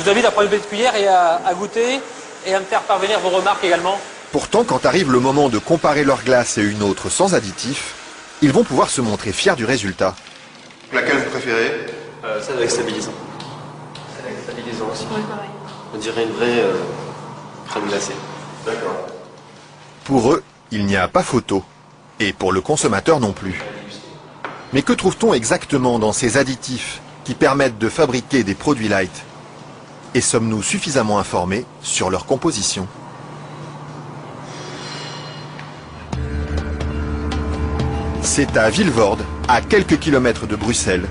Je vous invite à prendre une petite cuillère et à goûter et à me faire parvenir vos remarques également. Pourtant, quand arrive le moment de comparer leur glace et une autre sans additifs, ils vont pouvoir se montrer fiers du résultat. Laquelle vous préférez? Celle avec stabilisant. Celle avec stabilisant aussi. Oui, pareil. On dirait une vraie crème glacée. D'accord. Pour eux, il n'y a pas photo. Et pour le consommateur non plus. Mais que trouve-t-on exactement dans ces additifs qui permettent de fabriquer des produits light? Et sommes-nous suffisamment informés sur leur composition? C'est à Vilvoorde, à quelques kilomètres de Bruxelles,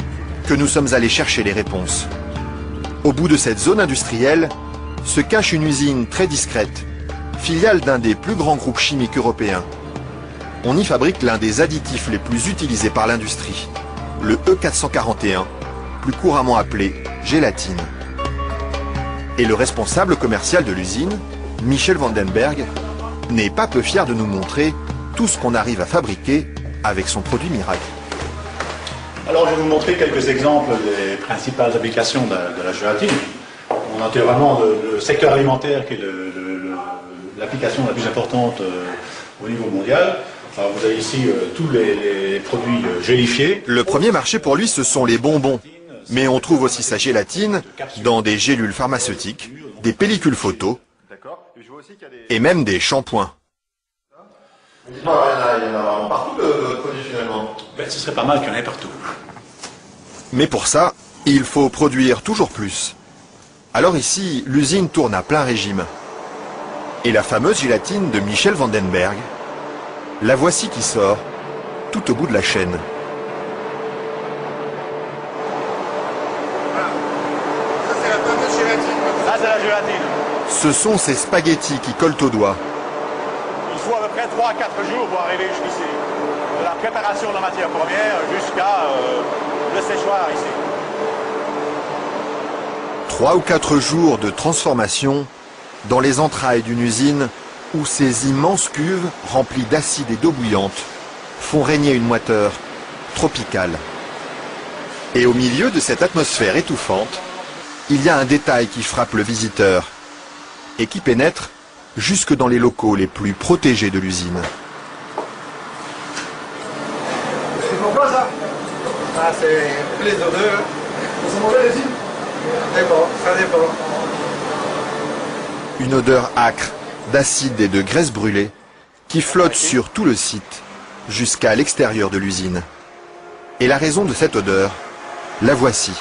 que nous sommes allés chercher les réponses. Au bout de cette zone industrielle, se cache une usine très discrète, filiale d'un des plus grands groupes chimiques européens. On y fabrique l'un des additifs les plus utilisés par l'industrie, le E441, plus couramment appelé gélatine. Et le responsable commercial de l'usine, Michel Vandenberg, n'est pas peu fier de nous montrer tout ce qu'on arrive à fabriquer avec son produit miracle. Alors je vais vous montrer quelques exemples des principales applications de la gélatine. On a vraiment le secteur alimentaire qui est l'application la plus importante au niveau mondial. Alors, vous avez ici tous les produits gélifiés. Le premier marché pour lui, ce sont les bonbons. Mais on trouve aussi sa gélatine dans des gélules pharmaceutiques, des pellicules photo et même des shampoings. Dites-moi, il y en a partout de produits finalement. Ce serait pas mal qu'il y en ait partout. Mais pour ça, il faut produire toujours plus. Alors ici, l'usine tourne à plein régime. Et la fameuse gélatine de Michel Vandenberg, la voici qui sort, tout au bout de la chaîne. Voilà. Ça c'est la fameuse gélatine. Ça c'est la gélatine. Ce sont ces spaghettis qui collent aux doigts. Il faut à peu près 3 à 4 jours pour arriver jusqu'ici. De la préparation de la matière première jusqu'à le séchoir ici. 3 ou 4 jours de transformation dans les entrailles d'une usine où ces immenses cuves remplies d'acide et d'eau bouillante font régner une moiteur tropicale. Et au milieu de cette atmosphère étouffante, il y a un détail qui frappe le visiteur et qui pénètre jusque dans les locaux les plus protégés de l'usine. C'est pourquoi ça? Ah, c'est les odeurs. Vous en mangez les Dépend, ça dépend. Une odeur âcre d'acide et de graisse brûlée qui flotte sur tout le site jusqu'à l'extérieur de l'usine. Et la raison de cette odeur, la voici.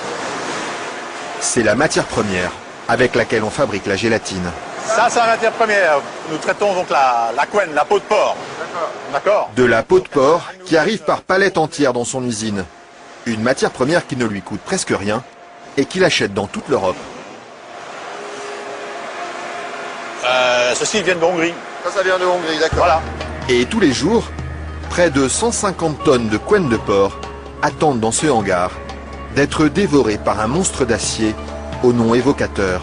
C'est la matière première avec laquelle on fabrique la gélatine. Ça c'est la matière première. Nous traitons donc la couenne, la peau de porc. D'accord. De la peau de porc qui arrive par palettes entières dans son usine. Une matière première qui ne lui coûte presque rien et qu'il achète dans toute l'Europe. Ceci vient de Hongrie. Ça vient de Hongrie, d'accord. Voilà. Et tous les jours, près de 150 tonnes de couenne de porc attendent dans ce hangar d'être dévorées par un monstre d'acier au nom évocateur,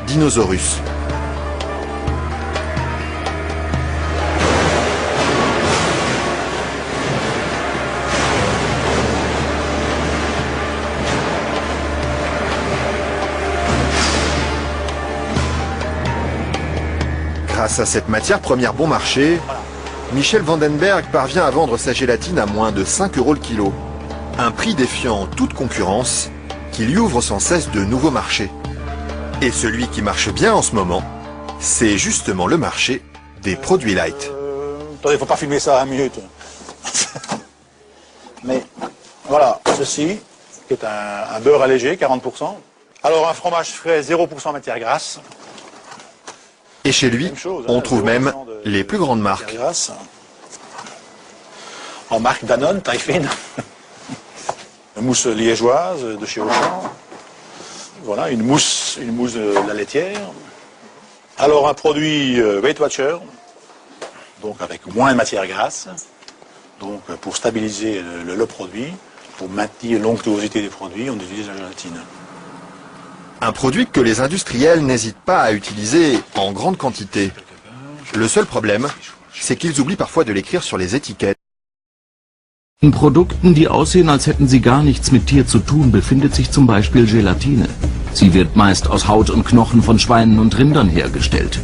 Dinosaurus. Grâce à cette matière première bon marché, Michel Vandenberg parvient à vendre sa gélatine à moins de 5 € le kilo. Un prix défiant toute concurrence qui lui ouvre sans cesse de nouveaux marchés. Et celui qui marche bien en ce moment, c'est justement le marché des produits light. Attendez, il faut pas filmer ça à 1 minute. Mais voilà, ceci, qui est un beurre allégé, 40%. Alors un fromage frais, 0% matière grasse. Et chez lui, on trouve même les plus grandes marques. Grasse. En marque Danone, taille fine. Une mousse liégeoise de chez Auchan. Voilà, une mousse de la laitière. Alors un produit Weight Watcher, donc avec moins de matière grasse, donc pour stabiliser le produit, pour maintenir l'onctuosité des produits, on utilise la gélatine. Un produit que les industriels n'hésitent pas à utiliser en grande quantité. Le seul problème, c'est qu'ils oublient parfois de l'écrire sur les étiquettes. In Produkten, die aussehen, als hätten sie gar nichts mit Tier zu tun, befindet sich zum Beispiel Gelatine. Sie wird meist aus Haut und Knochen von Schweinen und Rindern hergestellt.